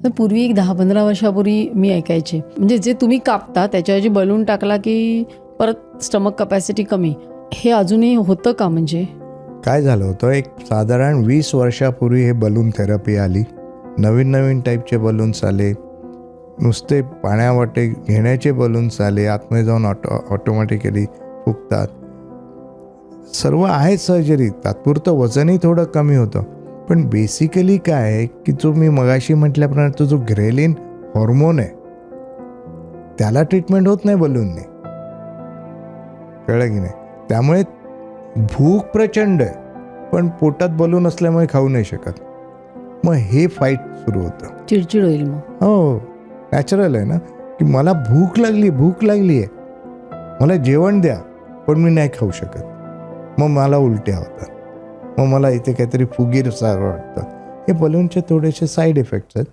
तर पूर्वी एक 10-15 वर्षापूर्वी मी ऐकायचे, म्हणजे जे तुम्ही कापता त्याच्याऐवजी बलून टाकला की परत स्टमक कपॅसिटी कमी. हे अजूनही होतं का? म्हणजे काय झालं होतं, एक साधारण 20 वर्षापूर्वी हे बलून थेरपी आली. नवीन नवीन टाईपचे बलून्स आले, नुसते पाण्यावाटे घेण्याचे बलून्स आले, आतमध्ये जाऊन ऑटोमॅटिकली फुगतात. सर्व आहे सर्जरी, तात्पुरतं वजनही थोडं कमी होतं. पण बेसिकली काय आहे की जो मी मगाशी म्हटल्याप्रमाणे तो जो ग्रेलिन हॉर्मोन आहे त्याला ट्रीटमेंट होत नाही बलूनने, कळलं की नाही. त्यामुळे भूक प्रचंड आहे पण पोटात बलून असल्यामुळे खाऊ नाही शकत. मग हे फाईट सुरू होतं. चिडचिड होईल मग. हो, नॅचरल आहे ना, की मला भूक लागली आहे, मला जेवण द्या, पण मी नाही खाऊ शकत. मग मला उलट्या होतात, मग मला इथे काहीतरी फुगीरसारखं वाटतं. हे बलूनचे थोडेसे साईड इफेक्ट्स आहेत.